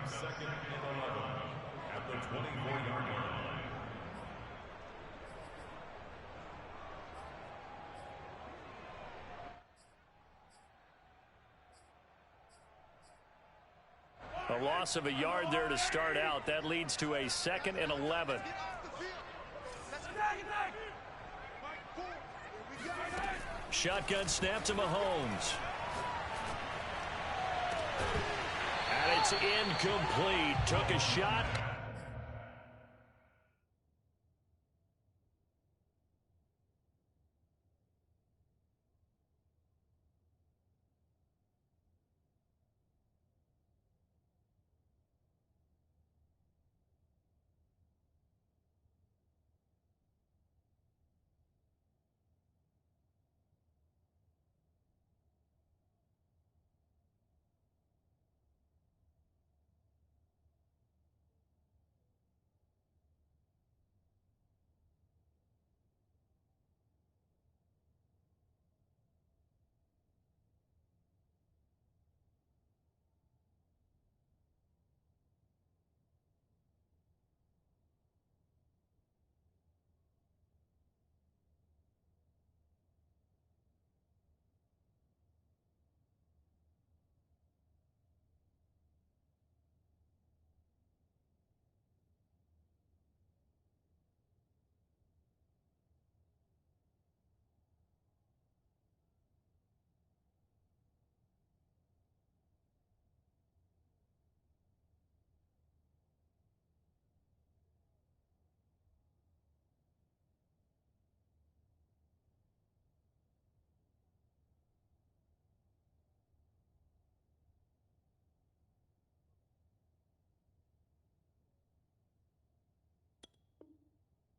second and 11 at the 24-yard line. A loss of a yard there to start out. That leads to a second and 11. Shotgun snap to Mahomes. And it's incomplete. Took a shot.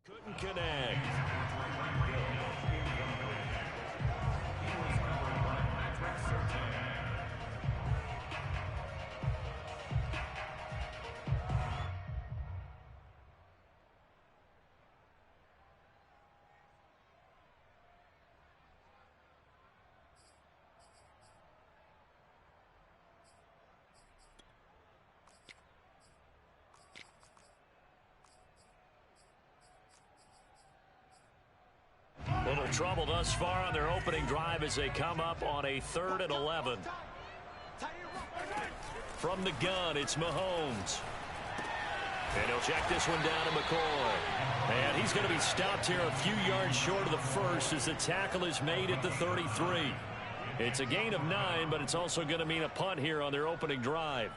Couldn't connect. Little trouble thus far on their opening drive as they come up on a 3rd and 11. From the gun, it's Mahomes. And he'll check this one down to McCoy. And he's going to be stopped here a few yards short of the first as the tackle is made at the 33. It's a gain of 9, but it's also going to mean a punt here on their opening drive.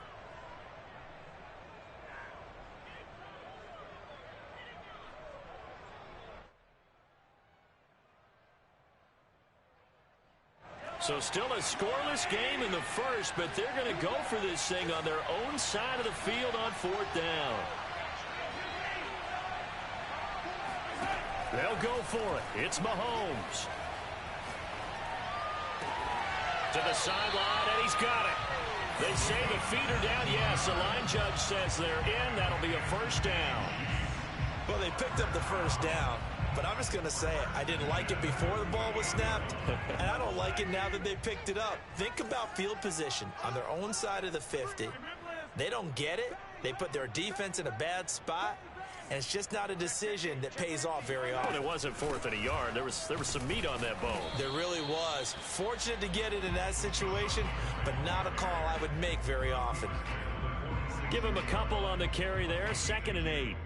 So still a scoreless game in the first, but they're going to go for this thing on their own side of the field on 4th down. They'll go for it. It's Mahomes. To the sideline, and he's got it. They say the feet are down. Yes, the line judge says they're in. That'll be a first down. Well, they picked up the first down. But I'm just going to say it. I didn't like it before the ball was snapped, and I don't like it now that they picked it up. Think about field position on their own side of the 50. They don't get it. They put their defense in a bad spot, and it's just not a decision that pays off very often. Well, it wasn't 4th and a yard. There was some meat on that bone. There really was. Fortunate to get it in that situation, but not a call I would make very often. Give him a couple on the carry there. 2nd and 8.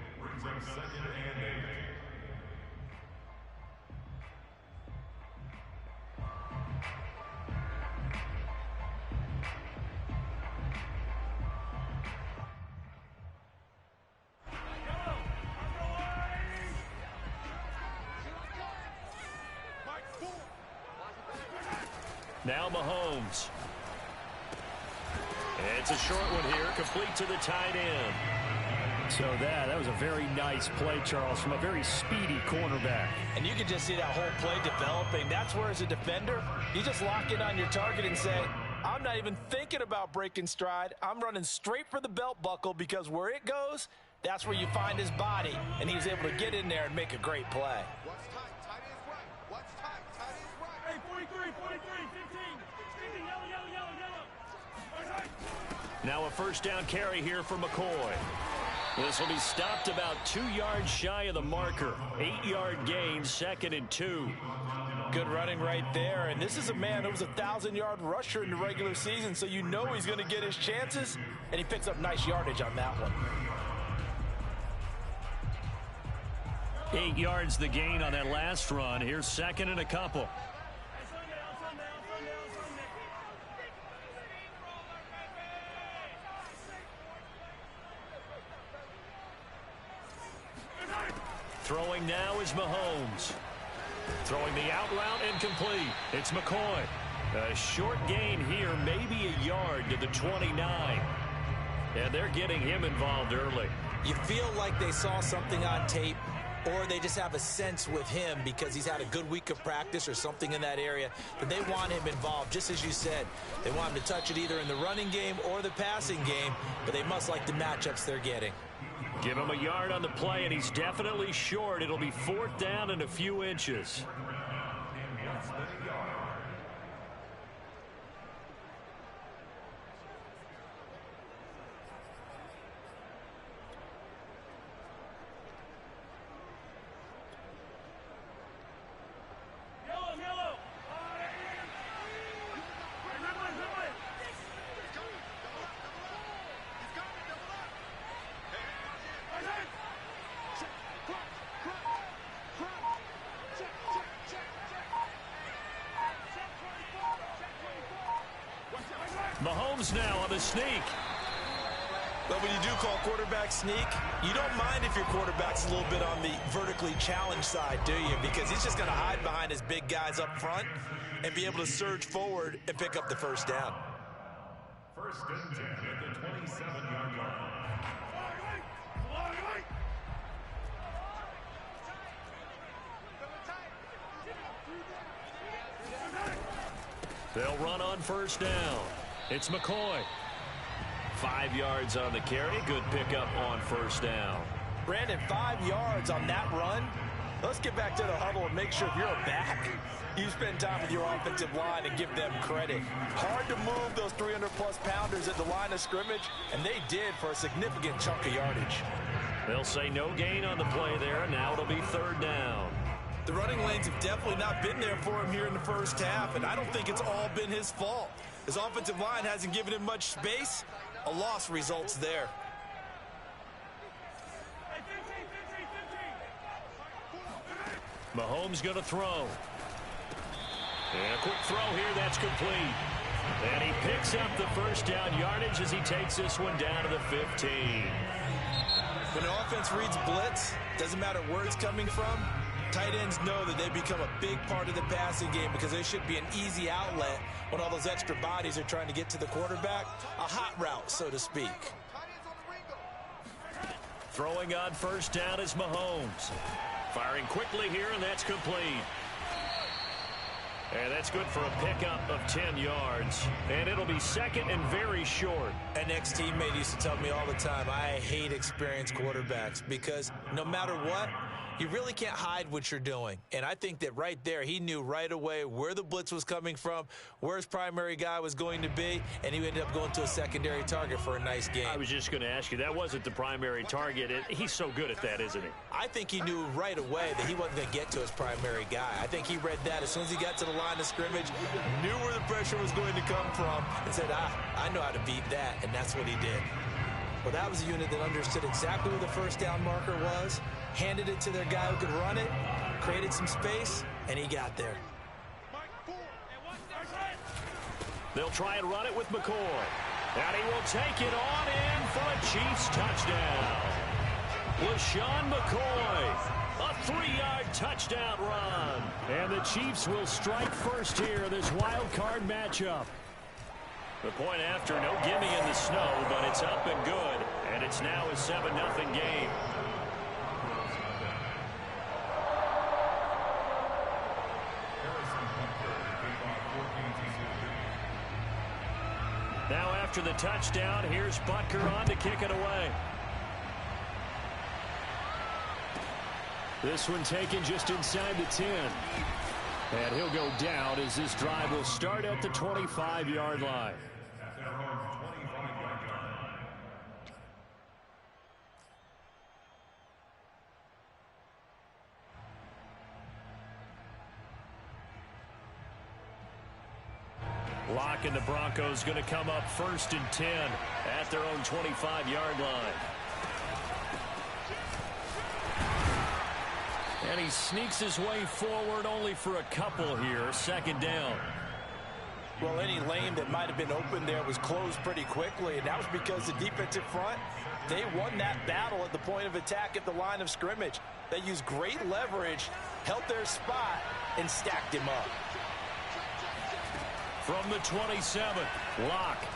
Now Mahomes. It's a short one here, complete to the tight end. So that was a very nice play, Charles, from a very speedy cornerback. And you can just see that whole play developing. That's where, as a defender, you just lock in on your target and say, I'm not even thinking about breaking stride. I'm running straight for the belt buckle, because where it goes, that's where you find his body. And he was able to get in there and make a great play. What's tight? Tight is right. What's tight? Tight is right. Hey, 43, 15, 15, yellow. Now a first down carry here for McCoy. This will be stopped about 2 yards shy of the marker. 8-yard gain, 2nd and 2. Good running right there. And this is a man who was a 1,000-yard rusher in the regular season, so you know he's going to get his chances. And he picks up nice yardage on that one. 8 yards the gain on that last run. Here's 2nd and a couple. Throwing now is Mahomes. Throwing the out route incomplete. It's McCoy. A short gain here, maybe a yard to the 29. And they're getting him involved early. You feel like they saw something on tape, or they just have a sense with him because he's had a good week of practice or something in that area, but they want him involved, just as you said. They want him to touch it either in the running game or the passing game, but they must like the matchups they're getting. Give him a yard on the play, and he's definitely short. It'll be 4th down and a few inches. Mahomes now on the sneak. But when you do call quarterback sneak, you don't mind if your quarterback's a little bit on the vertically challenged side, do you? Because he's just going to hide behind his big guys up front and be able to surge forward and pick up the first down. 1st and 10 at the 27-yard line. They'll run on first down. It's McCoy. 5 yards on the carry. Good pickup on first down. Brandon, 5 yards on that run. Let's get back to the huddle and make sure if you're a back, you spend time with your offensive line and give them credit. Hard to move those 300-plus pounders at the line of scrimmage, and they did for a significant chunk of yardage. They'll say no gain on the play there, and now it'll be 3rd down. The running lanes have definitely not been there for him here in the first half, and I don't think it's all been his fault. His offensive line hasn't given him much space. A loss results there. Mahomes going to throw. And a quick throw here, that's complete. And he picks up the first down yardage as he takes this one down to the 15. When an offense reads blitz, doesn't matter where it's coming from, tight ends know that they become a big part of the passing game because they should be an easy outlet when all those extra bodies are trying to get to the quarterback. A hot route, so to speak. Throwing on first down is Mahomes. Firing quickly here, and that's complete. And that's good for a pickup of 10 yards. And it'll be 2nd and very short. An ex-teammate used to tell me all the time, I hate experienced quarterbacks because no matter what, you really can't hide what you're doing. And I think that right there, he knew right away where the blitz was coming from, where his primary guy was going to be, and he ended up going to a secondary target for a nice game. I was just going to ask you, that wasn't the primary target. He's so good at that, isn't he? I think he knew right away that he wasn't going to get to his primary guy. I think he read that as soon as he got to the line of scrimmage, knew where the pressure was going to come from, and said, I know how to beat that, and that's what he did. Well, that was a unit that understood exactly where the first down marker was, handed it to their guy who could run it, created some space, and he got there. They'll try and run it with McCoy. And he will take it on in for a Chiefs touchdown. LaShawn McCoy, a 3-yard touchdown run. And the Chiefs will strike first here in this wild card matchup. The point after, no gimme in the snow, but it's up and good. And it's now a 7-0 game. Now after the touchdown, here's Butker on to kick it away. This one taken just inside the 10. And he'll go down as this drive will start at the 25-yard line. Clock and the Broncos going to come up 1st and 10 at their own 25-yard line. And he sneaks his way forward only for a couple here. 2nd down. Well, any lane that might have been open there was closed pretty quickly, and that was because the defensive front, they won that battle at the point of attack at the line of scrimmage. They used great leverage, held their spot, and stacked him up. From the 27, Locke.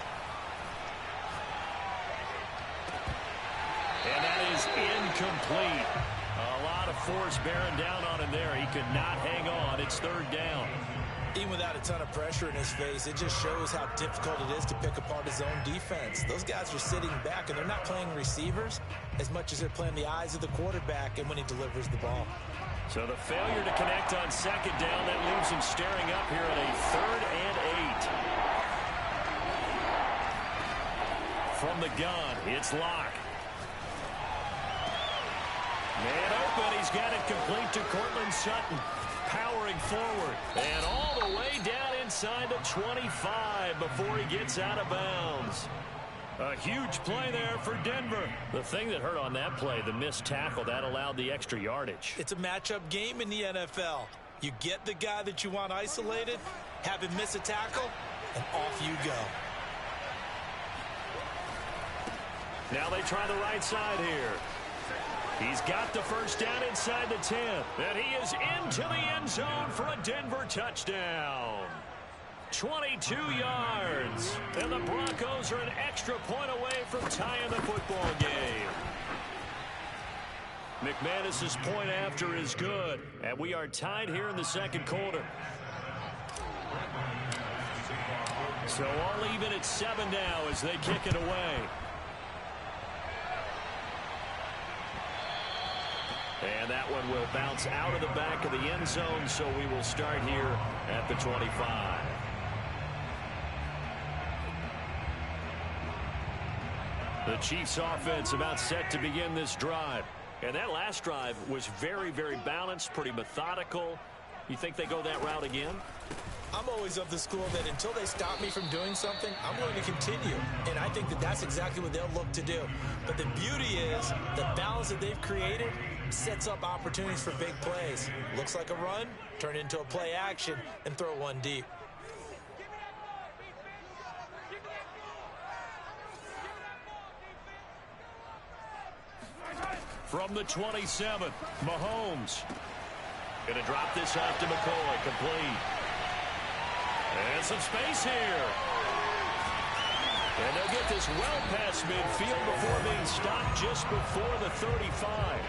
And that is incomplete. A lot of force bearing down on him there. He could not hang on. It's 3rd down. Even without a ton of pressure in his face, it just shows how difficult it is to pick apart his own defense. Those guys are sitting back, and they're not playing receivers as much as they're playing the eyes of the quarterback and when he delivers the ball. So the failure to connect on 2nd down, that leaves him staring up here at a 3rd and 8. From the gun, it's Locke. Man open, he's got it complete to Cortland Sutton. Powering forward, and all the way down inside the 25 before he gets out of bounds. A huge play there for Denver. The thing that hurt on that play, the missed tackle, that allowed the extra yardage. It's a matchup game in the NFL. You get the guy that you want isolated, have him miss a tackle, and off you go. Now they try the right side here. He's got the 1st down inside the 10. And he is into the end zone for a Denver touchdown. 22 yards. And the Broncos are an extra point away from tying the football game. McManus's point after is good. And we are tied here in the 2nd quarter. So all even at 7 now as they kick it away. And that one will bounce out of the back of the end zone, so we will start here at the 25. The Chiefs offense about set to begin this drive. And that last drive was very, very balanced, pretty methodical. You think they go that route again? I'm always of the school that until they stop me from doing something, I'm going to continue. And I think that that's exactly what they'll look to do. But the beauty is the balance that they've created sets up opportunities for big plays. Looks like a run, turn it into a play action, and throw one deep. From the 27, Mahomes. Going to drop this off to McCoy, complete. And some space here. And they'll get this well past midfield before being stopped just before the 35.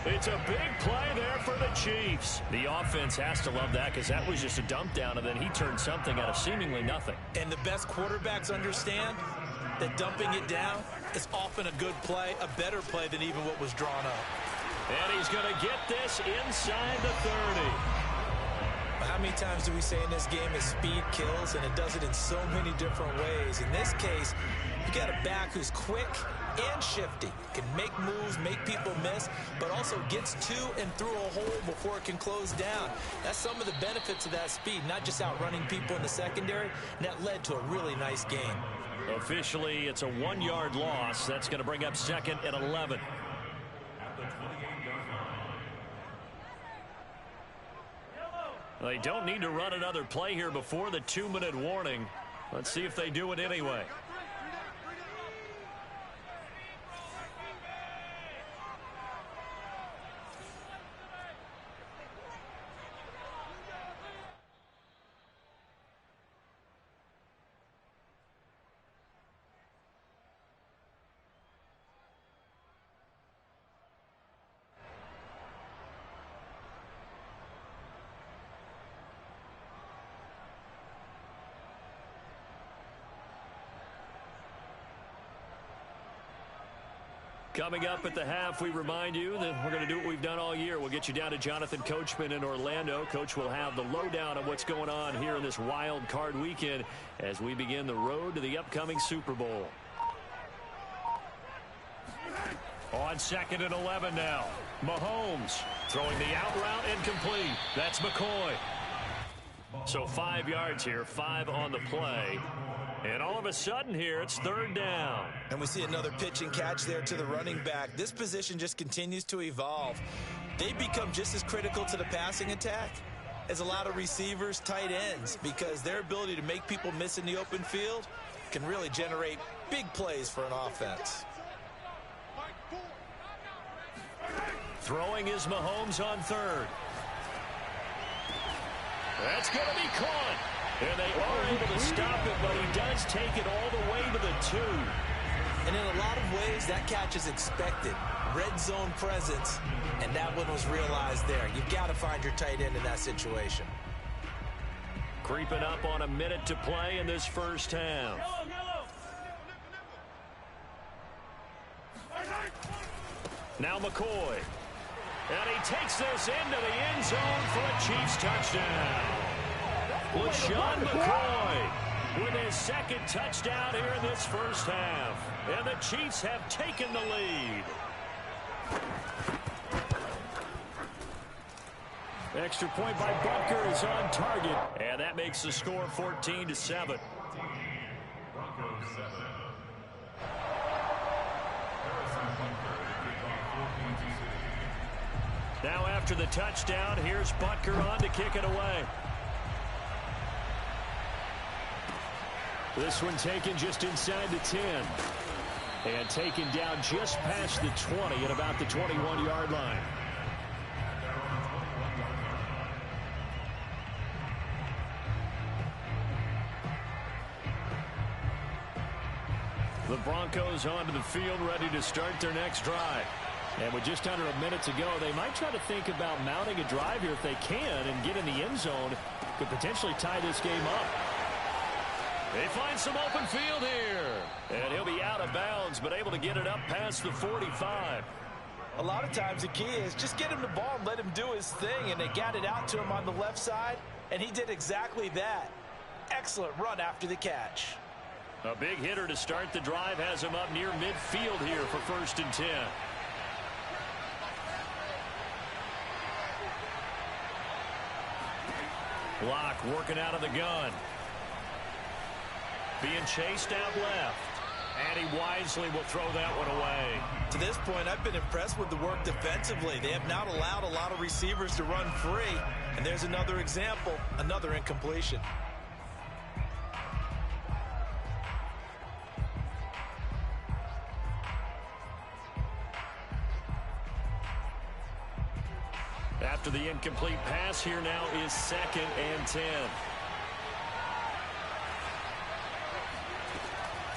It's a big play there for the Chiefs. The offense has to love that because that was just a dump down, and then he turned something out of seemingly nothing. And the best quarterbacks understand that dumping it down is often a good play, a better play than even what was drawn up. And he's going to get this inside the 30. How many times do we say in this game is speed kills, and it does it in so many different ways. In this case, you got a back who's quick and shifty, can make moves, make people miss, but also gets to and through a hole before it can close down. That's some of the benefits of that speed, not just outrunning people in the secondary, and that led to a really nice game. Officially, it's a 1-yard loss. That's going to bring up 2nd and 11. They don't need to run another play here before the 2-minute warning. Let's see if they do it anyway. Coming up at the half, we remind you that we're going to do what we've done all year. We'll get you down to Jonathan Coachman in Orlando. Coach will have the lowdown of what's going on here in this wild card weekend as we begin the road to the upcoming Super Bowl. On 2nd and 11 now. Mahomes throwing the out route incomplete. That's McCoy. So 5 yards here, 5 on the play. And all of a sudden here, it's third down. And we see another pitch and catch there to the running back. This position just continues to evolve. They become just as critical to the passing attack as a lot of receivers, tight ends, because their ability to make people miss in the open field can really generate big plays for an offense. Throwing is Mahomes on third. That's going to be caught. And they are able to stop it, but he does take it all the way to the 2. And in a lot of ways, that catch is expected. Red zone presence, and that one was realized there. You've got to find your tight end in that situation. Creeping up on a minute to play in this first half. Now McCoy. And he takes this into the end zone for a Chiefs touchdown. LaShawn McCoy with his second touchdown here in this first half. And the Chiefs have taken the lead. Extra point by Butker is on target. And that makes the score 14-7. Broncos 7. Now after the touchdown, here's Butker on to kick it away. This one taken just inside the 10. And taken down just past the 20 at about the 21-yard line. The Broncos onto the field, ready to start their next drive. And with just under a minute to go, they might try to think about mounting a drive here if they can and get in the end zone. Could potentially tie this game up. They find some open field here. And he'll be out of bounds, but able to get it up past the 45. A lot of times the key is just get him the ball and let him do his thing, and they got it out to him on the left side, and he did exactly that. Excellent run after the catch. A big hitter to start the drive has him up near midfield here for 1st and 10. Block working out of the gun. Being chased out left. And he wisely will throw that one away. To this point, I've been impressed with the work defensively. They have not allowed a lot of receivers to run free. And there's another example, another incompletion. After the incomplete pass, here now is 2nd and 10.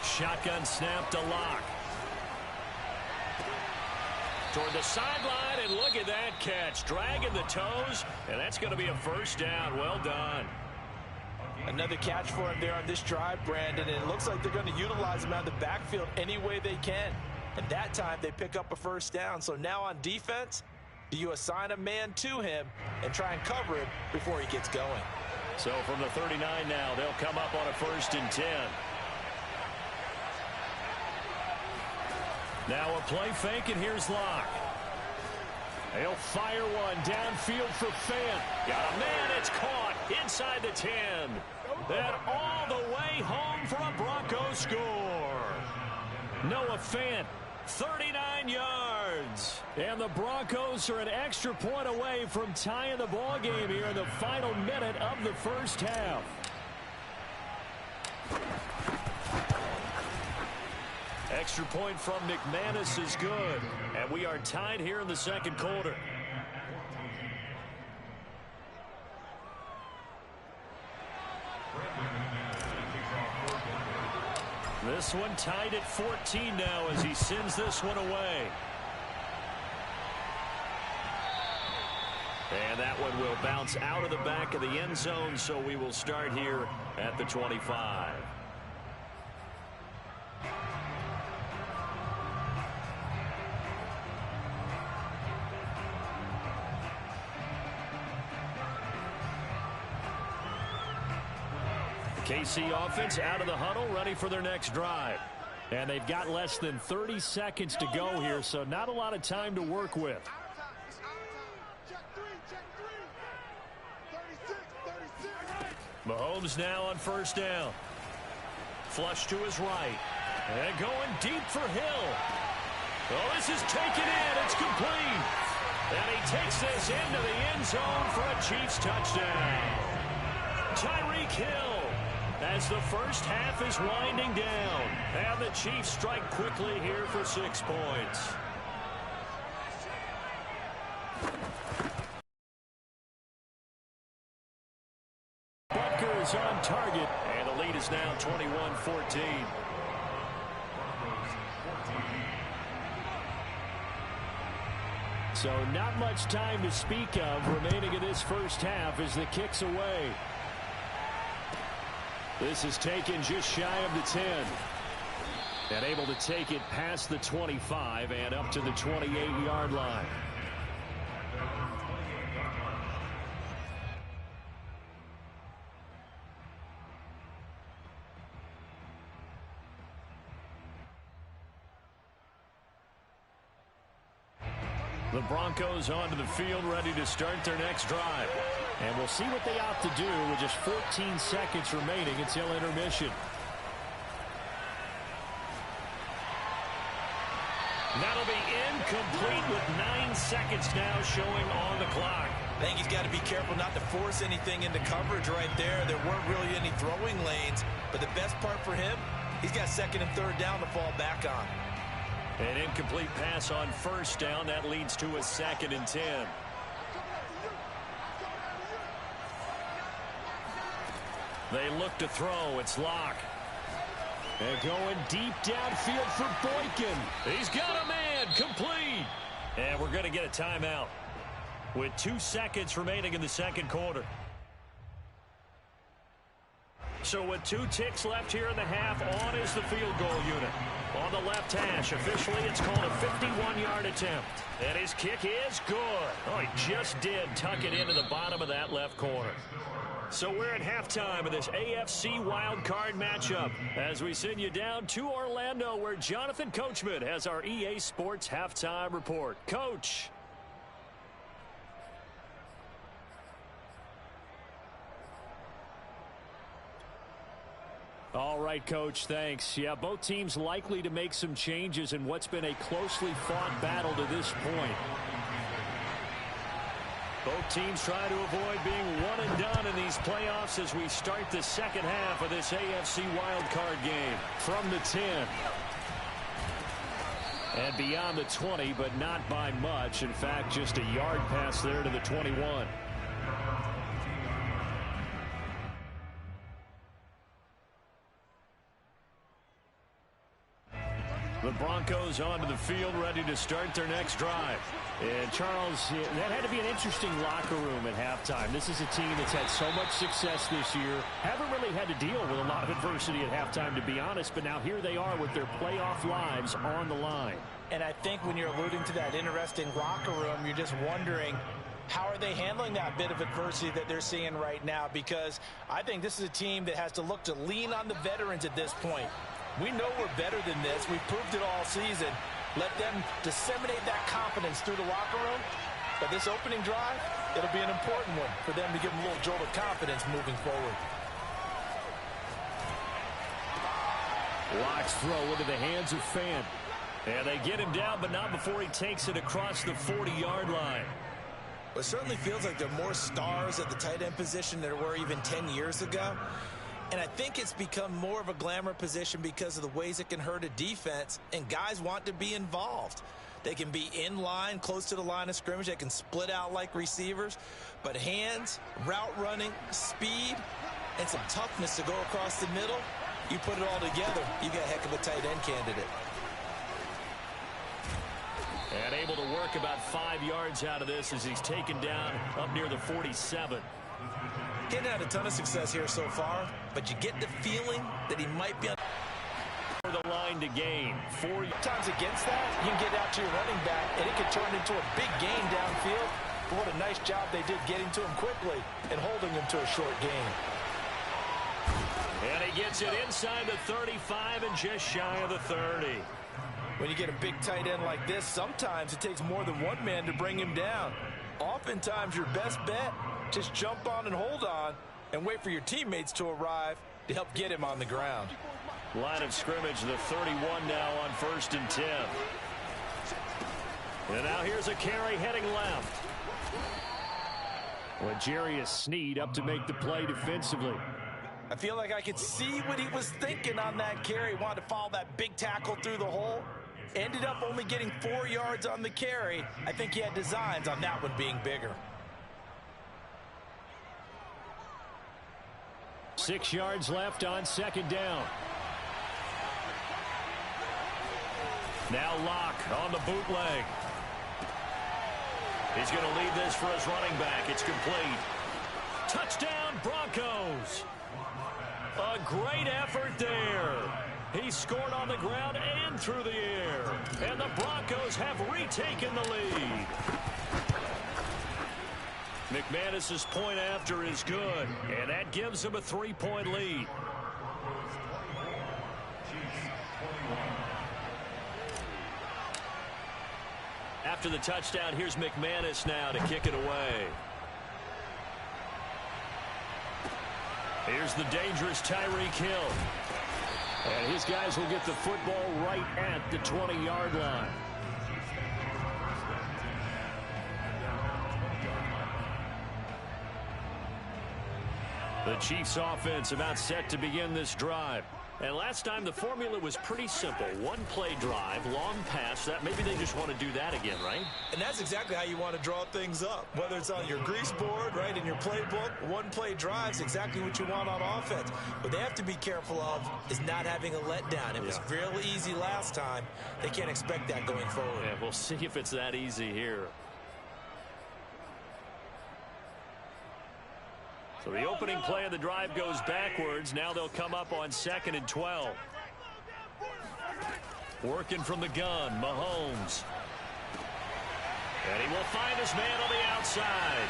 Shotgun snap to Locke. Toward the sideline, and look at that catch. Dragging the toes, and that's going to be a 1st down. Well done. Another catch for him there on this drive, Brandon, and it looks like they're going to utilize him out of the backfield any way they can. And that time, they pick up a 1st down. So now on defense, do you assign a man to him and try and cover him before he gets going? So from the 39 now, they'll come up on a 1st and 10. Now a play fake, and here's Locke. He'll fire one downfield for Fant. Got a man, it's caught inside the 10. Then all the way home for a Broncos score. Noah Fant, 39 yards. And the Broncos are an extra point away from tying the ball game here in the final minute of the first half. Extra point from McManus is good. And we are tied here in the second quarter. This one tied at 14 now as he sends this one away. And that one will bounce out of the back of the end zone, so we will start here at the 25. KC offense out of the huddle, ready for their next drive. And they've got less than 30 seconds to go here, so not a lot of time to work with. Check three. 36, 36. Mahomes now on first down. Flush to his right. And going deep for Hill. Oh, this is taken in. It's complete. And he takes this into the end zone for a Chiefs touchdown. Tyreek Hill, as the first half is winding down. And the Chiefs strike quickly here for 6 points. Buckers on target. And the lead is now 21-14. So not much time to speak of remaining in this first half as the kick's away. This is taken just shy of the 10. And able to take it past the 25 and up to the 28-yard line. The Broncos onto the field, ready to start their next drive. And we'll see what they opt to do with just 14 seconds remaining until intermission. That'll be incomplete with 9 seconds now showing on the clock. I think he's got to be careful not to force anything into coverage right there. There weren't really any throwing lanes. But the best part for him, he's got second and third down to fall back on. An incomplete pass on first down. That leads to a 2nd and 10. They look to throw. It's Locke. And going deep downfield for Boykin. He's got a man. Complete. And we're going to get a timeout with 2 seconds remaining in the second quarter. So with 2 ticks left here in the half, on is the field goal unit. On the left hash, officially it's called a 51-yard attempt. And his kick is good. Oh, he just did tuck it into the bottom of that left corner. So we're at halftime of this AFC wildcard matchup as we send you down to Orlando where Jonathan Coachman has our EA Sports halftime report. Coach. All right, Coach, thanks. Yeah, both teams likely to make some changes in what's been a closely fought battle to this point. Both teams try to avoid being one and done in these playoffs as we start the second half of this AFC wildcard game. From the 10. And beyond the 20, but not by much. In fact, just a yard pass there to the 21. The Broncos onto the field, ready to start their next drive. And, Charles, that had to be an interesting locker room at halftime. This is a team that's had so much success this year. Haven't really had to deal with a lot of adversity at halftime, to be honest. But now here they are with their playoff lives on the line. And I think when you're alluding to that interesting locker room, you're just wondering, how are they handling that bit of adversity that they're seeing right now? Because I think this is a team that has to look to lean on the veterans at this point. We know we're better than this. We've proved it all season. Let them disseminate that confidence through the locker room. But this opening drive, it'll be an important one for them to give them a little jolt of confidence moving forward. Locke's throw into the hands of Fant. And they get him down, but not before he takes it across the 40-yard line. Well, it certainly feels like there are more stars at the tight end position than there were even 10 years ago. And I think it's become more of a glamour position because of the ways it can hurt a defense, and guys want to be involved. They can be in line, close to the line of scrimmage. They can split out like receivers. But hands, route running, speed, and some toughness to go across the middle, you put it all together, you got a heck of a tight end candidate. And able to work about 5 yards out of this as he's taken down up near the 47. Getting had a ton of success here so far, but you get the feeling that he might be on the line to gain. 4 times against that, you can get out to your running back, and it could turn into a big gain downfield. But what a nice job they did getting to him quickly and holding him to a short gain. And he gets it inside the 35 and just shy of the 30. When you get a big tight end like this, sometimes it takes more than one man to bring him down. Oftentimes, your best bet, just jump on and hold on and wait for your teammates to arrive to help get him on the ground. Line of scrimmage, the 31 now on 1st and 10. And now here's a carry heading left. L'Jarius Sneed up to make the play defensively. I feel like I could see what he was thinking on that carry. Wanted to follow that big tackle through the hole. Ended up only getting 4 yards on the carry. I think he had designs on that one being bigger. 6 yards left on 2nd down. Now Locke on the bootleg. He's going to lead this for his running back. It's complete. Touchdown, Broncos. A great effort there. He scored on the ground and through the air. And the Broncos have retaken the lead. McManus's point after is good, and that gives him a 3-point lead. After the touchdown, here's McManus now to kick it away. Here's the dangerous Tyreek Hill. And his guys will get the football right at the 20-yard line. The Chiefs offense about set to begin this drive. And last time the formula was pretty simple. One play drive, long pass. That maybe they just want to do that again, right? And that's exactly how you want to draw things up. Whether it's on your grease board, right, in your playbook, one play drive is exactly what you want on offense. What they have to be careful of is not having a letdown. It was real easy last time. They can't expect that going forward. Yeah, we'll see if it's that easy here. So the opening play of the drive goes backwards. Now they'll come up on 2nd and 12. Working from the gun, Mahomes. And he will find his man on the outside.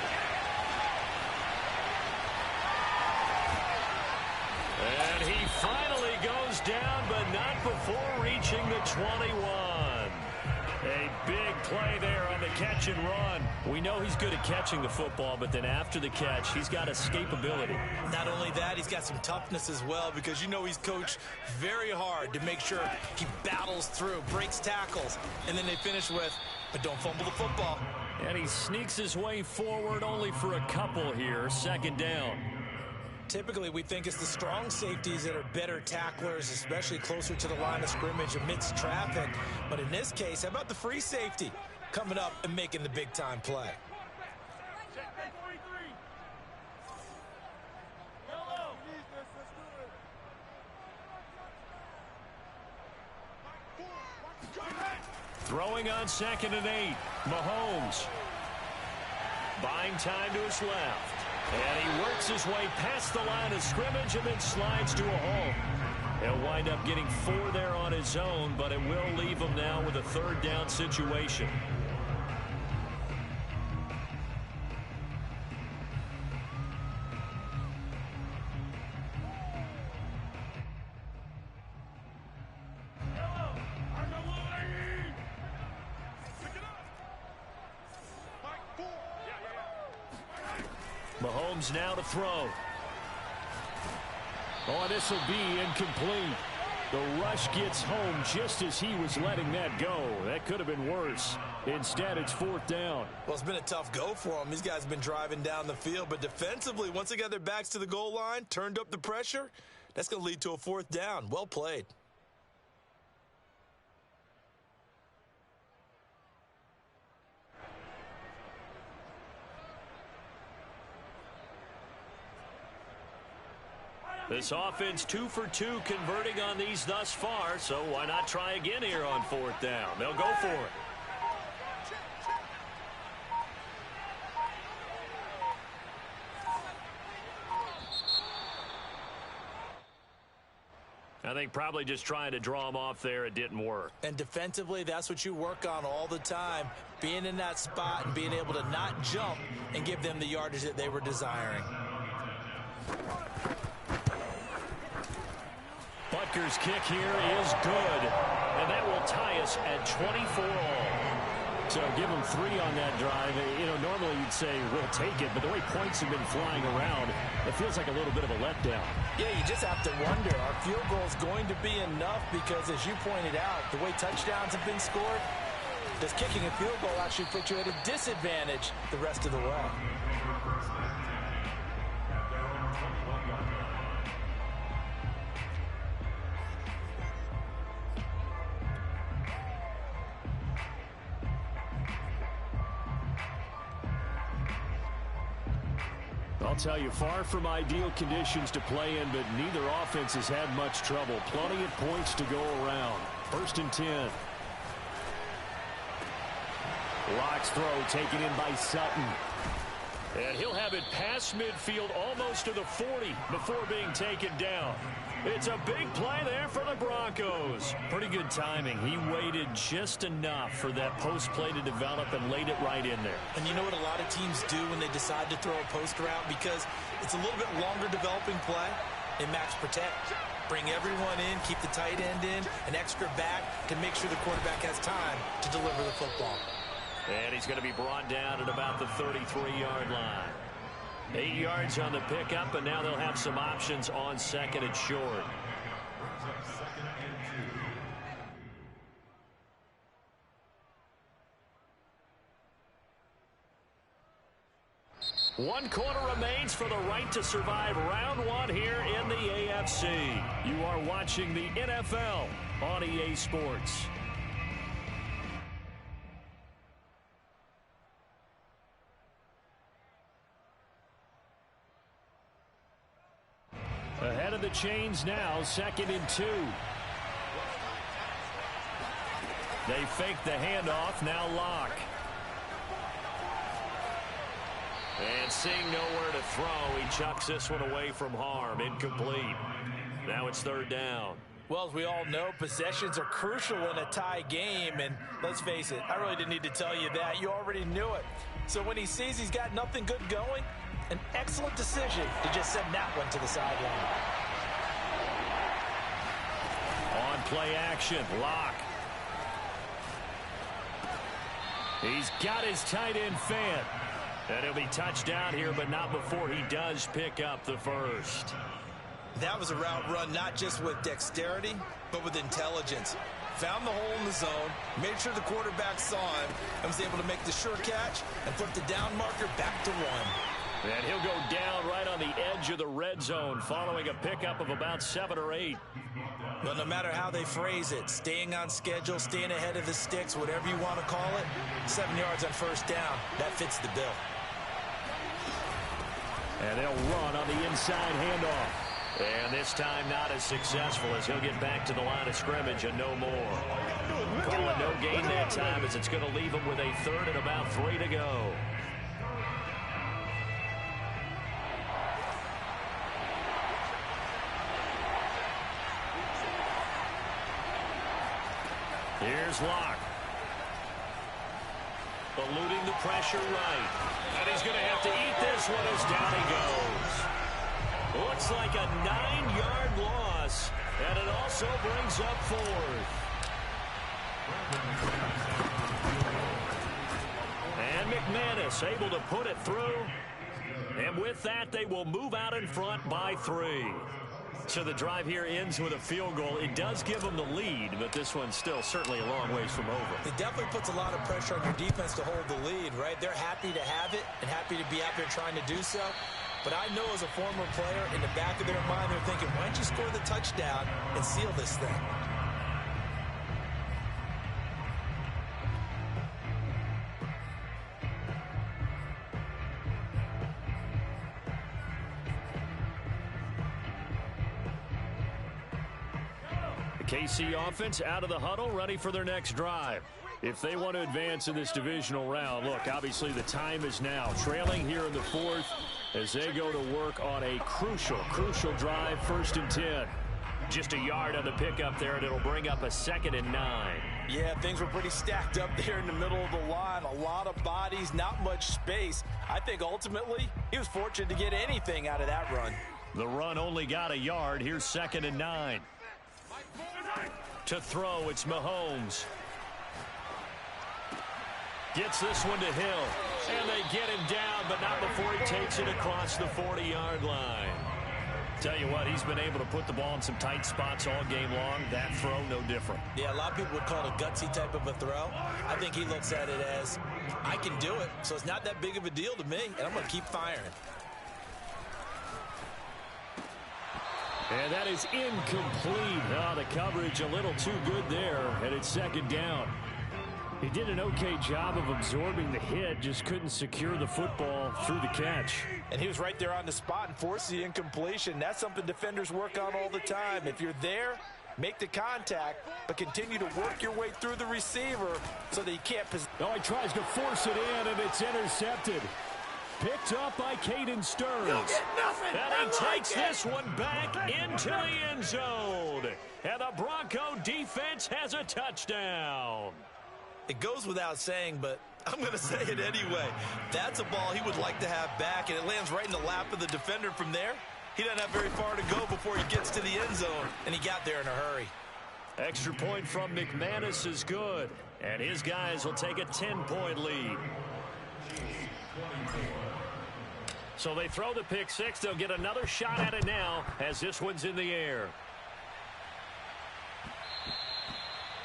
And he finally goes down, but not before reaching the 21. A big play there on the catch and run. We know he's good at catching the football, but then after the catch, he's got escapability. Not only that, he's got some toughness as well, because you know he's coached very hard to make sure he battles through, breaks tackles, and then they finish with, but don't fumble the football. And he sneaks his way forward only for a couple here, 2nd down. Typically, we think it's the strong safeties that are better tacklers, especially closer to the line of scrimmage amidst traffic. But in this case, how about the free safety coming up and making the big-time play? Throwing on 2nd and 8, Mahomes. Buying time to his left. And he works his way past the line of scrimmage and then slides to a hole. He'll wind up getting 4 there on his own, but it will leave him now with a 3rd down situation. Mahomes now to throw. Oh, this will be incomplete. The rush gets home just as he was letting that go. That could have been worse. Instead, it's 4th down. Well, it's been a tough go for him. These guys have been driving down the field, but defensively, once they got their backs to the goal line, turned up the pressure, that's going to lead to a 4th down. Well played. This offense 2 for 2 converting on these thus far, so why not try again here on 4th down? They'll go for it. I think probably just trying to draw him off there, it didn't work. And defensively, that's what you work on all the time, being in that spot and being able to not jump and give them the yardage that they were desiring. Butker's kick here is good, and that will tie us at 24 all. So give them 3 on that drive. Normally you'd say, we'll take it, but the way points have been flying around, it feels like a little bit of a letdown. Yeah, you just have to wonder, are field goals going to be enough? Because as you pointed out, the way touchdowns have been scored, does kicking a field goal actually put you at a disadvantage the rest of the way? I'll tell you, far from ideal conditions to play in, but neither offense has had much trouble. Plenty of points to go around. 1st and 10. Lock's throw taken in by Sutton. And he'll have it past midfield almost to the 40 before being taken down. It's a big play there for the Broncos. Pretty good timing. He waited just enough for that post play to develop and laid it right in there. And you know what a lot of teams do when they decide to throw a post route? Because it's a little bit longer developing play. They max protect. Bring everyone in, keep the tight end in, an extra back to make sure the quarterback has time to deliver the football. And he's going to be brought down at about the 33-yard line. 8 yards on the pickup, and now they'll have some options on 2nd and short. One quarter remains for the right to survive round 1 here in the AFC. You are watching the NFL on EA Sports. Ahead of the chains now, 2nd and 2. They fake the handoff, now Lock. And seeing nowhere to throw, he chucks this one away from harm, incomplete. Now it's 3rd down. Well, as we all know, possessions are crucial in a tie game, and let's face it, I really didn't need to tell you that. You already knew it. So when he sees he's got nothing good going, an excellent decision to just send that one to the sideline. On play action, Lock. He's got his tight end fed. And he'll be touched down here, but not before he does pick up the 1st. That was a route run not just with dexterity, but with intelligence. Found the hole in the zone, made sure the quarterback saw him, and was able to make the sure catch and put the down marker back to 1. And he'll go down right on the edge of the red zone following a pickup of about 7 or 8. Well, no matter how they phrase it, staying on schedule, staying ahead of the sticks, whatever you want to call it, 7 yards on 1st down, that fits the bill. And they'll run on the inside handoff. And this time not as successful as he'll get back to the line of scrimmage and no more. Call it no gain that time as it's going to leave him with a 3rd and about 3 to go. Here's Lock. Eluding the pressure right. And he's going to have to eat this one as down he goes. Looks like a 9-yard loss. And it also brings up 4th. And McManus able to put it through. And with that, they will move out in front by 3. So the drive here ends with a field goal. It does give them the lead, but this one's still certainly a long ways from over. It definitely puts a lot of pressure on your defense to hold the lead, right? They're happy to have it and happy to be out there trying to do so. But I know as a former player, in the back of their mind, they're thinking, why don't you score the touchdown and seal this thing? KC offense out of the huddle, ready for their next drive. If they want to advance in this divisional round, look, obviously the time is now. Trailing here in the 4th as they go to work on a crucial drive, 1st and 10. Just a yard on the pickup there, and it'll bring up a 2nd and 9. Yeah, things were pretty stacked up there in the middle of the line. A lot of bodies, not much space. I think ultimately he was fortunate to get anything out of that run. The run only got a yard. Here's 2nd and 9. To throw, it's Mahomes. Gets this one to Hill. And they get him down, but not before he takes it across the 40-yard line. Tell you what, he's been able to put the ball in some tight spots all game long. That throw, no different. Yeah, a lot of people would call it a gutsy type of a throw. I think he looks at it as, I can do it, so it's not that big of a deal to me, and I'm going to keep firing. And that is incomplete. Oh, the coverage a little too good there, and it's second down. He did an okay job of absorbing the hit, just couldn't secure the football through the catch. And he was right there on the spot and forced the incompletion. That's something defenders work on all the time. If you're there, make the contact, but continue to work your way through the receiver so that he can't possess. Oh, he tries to force it in, and it's intercepted. Picked up by Caden Stearns. And he takes this one back into the end zone. And the Bronco defense has a touchdown. It goes without saying, but I'm going to say it anyway. That's a ball he would like to have back, and it lands right in the lap of the defender from there. He doesn't have very far to go before he gets to the end zone, and he got there in a hurry. Extra point from McManus is good, and his guys will take a 10-point lead. So they throw the pick six. They'll get another shot at it now as this one's in the air.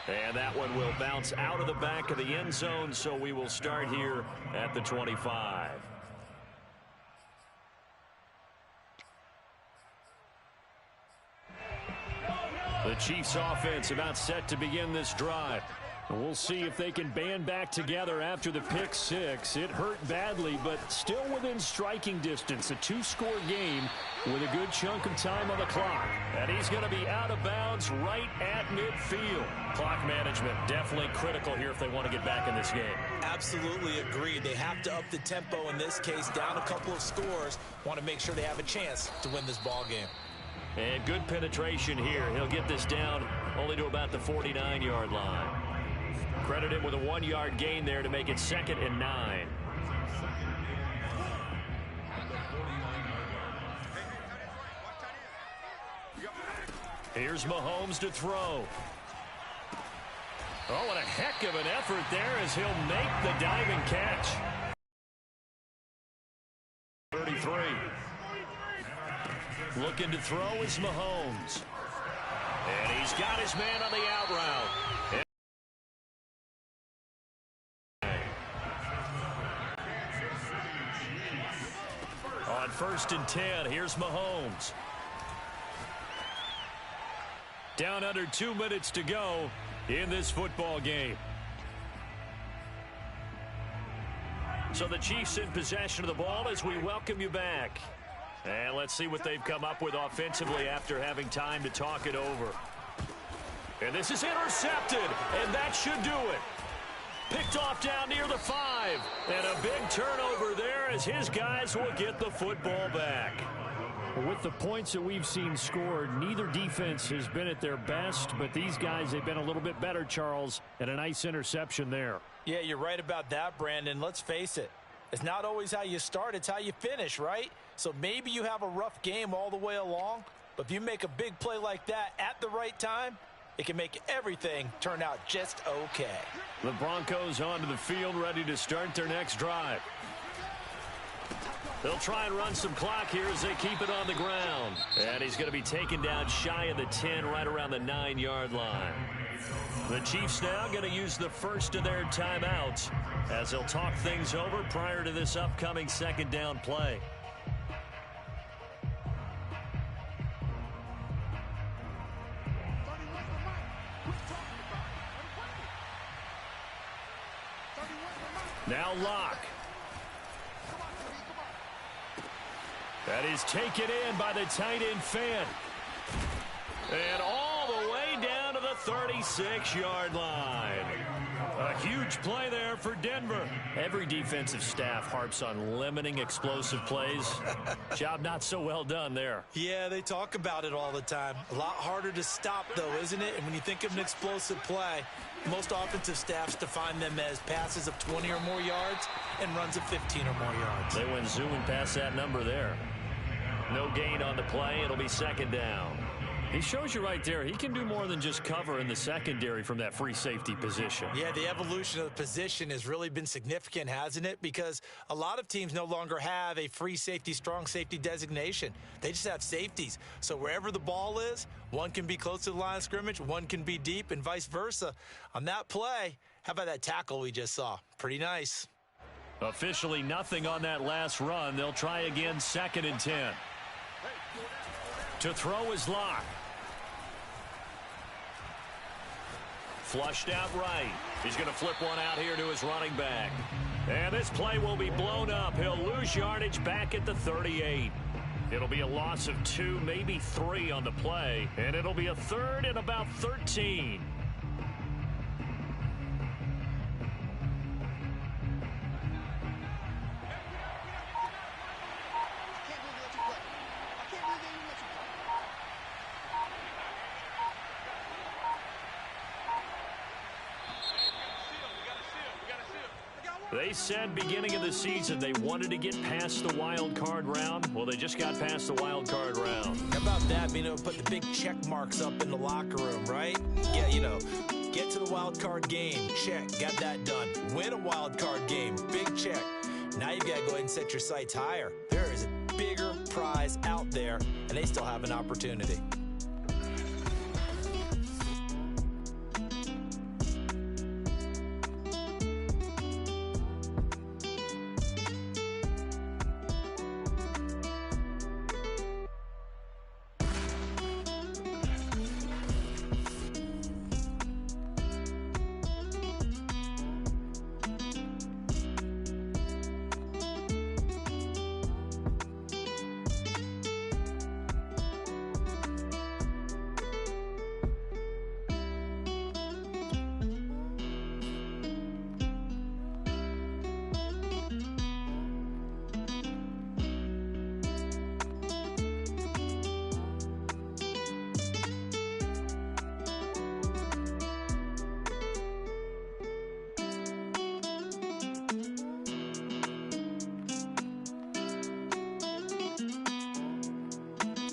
And that one will bounce out of the back of the end zone, so we will start here at the 25. The Chiefs offense about set to begin this drive. We'll see if they can band back together after the pick six. It hurt badly, but still within striking distance. A two-score game with a good chunk of time on the clock. And he's going to be out of bounds right at midfield. Clock management definitely critical here if they want to get back in this game. Absolutely agreed. They have to up the tempo in this case, down a couple of scores. Want to make sure they have a chance to win this ball game. And good penetration here. He'll get this down only to about the 49-yard line. Credit him with a 1-yard gain there to make it 2nd and 9. Here's Mahomes to throw. Oh, and a heck of an effort there as he'll make the diving catch. 33. Looking to throw is Mahomes. And he's got his man on the out route. On 1st and 10, here's Mahomes. Down under 2 minutes to go in this football game. So the Chiefs in possession of the ball as we welcome you back. And let's see what they've come up with offensively after having time to talk it over. And this is intercepted, and that should do it. Picked off down near the 5. And a big turnover there as his guys will get the football back. With the points that we've seen scored, neither defense has been at their best, but these guys, they've been a little bit better, Charles, and a nice interception there. Yeah, you're right about that, Brandon. Let's face it. It's not always how you start, it's how you finish, right? So maybe you have a rough game all the way along, but if you make a big play like that at the right time, it can make everything turn out just okay. The Broncos onto the field, ready to start their next drive. They'll try and run some clock here as they keep it on the ground. And he's going to be taken down shy of the 10, right around the 9-yard line. The Chiefs now going to use the first of their timeouts as they'll talk things over prior to this upcoming 2nd down play. Now Locke. That is taken in by the tight end Fant. And all the way down to the 36-yard line. A huge play there for Denver. Every defensive staff harps on limiting explosive plays. Job not so well done there. Yeah, they talk about it all the time. A lot harder to stop, though, isn't it? And when you think of an explosive play, most offensive staffs define them as passes of 20 or more yards and runs of 15 or more yards. They went zooming past that number there. No gain on the play. It'll be 2nd down. He shows you right there, he can do more than just cover in the secondary from that free safety position. Yeah, the evolution of the position has really been significant, hasn't it? Because a lot of teams no longer have a free safety, strong safety designation. They just have safeties. So wherever the ball is, one can be close to the line of scrimmage, one can be deep, and vice versa. On that play, how about that tackle we just saw? Pretty nice. Officially nothing on that last run. They'll try again, 2nd and 10. To throw is Locke. Flushed out right. He's going to flip one out here to his running back. And this play will be blown up. He'll lose yardage back at the 38. It'll be a loss of 2, maybe 3 on the play. And it'll be a 3rd and about 13. They said beginning of the season they wanted to get past the wild card round. Well, they just got past the wild card round. How about that, being able to put the big check marks up in the locker room, right? Yeah, get to the wild card game. Check, got that done. Win a wild card game. Big check. Now you've got to go ahead and set your sights higher. There is a bigger prize out there, and they still have an opportunity.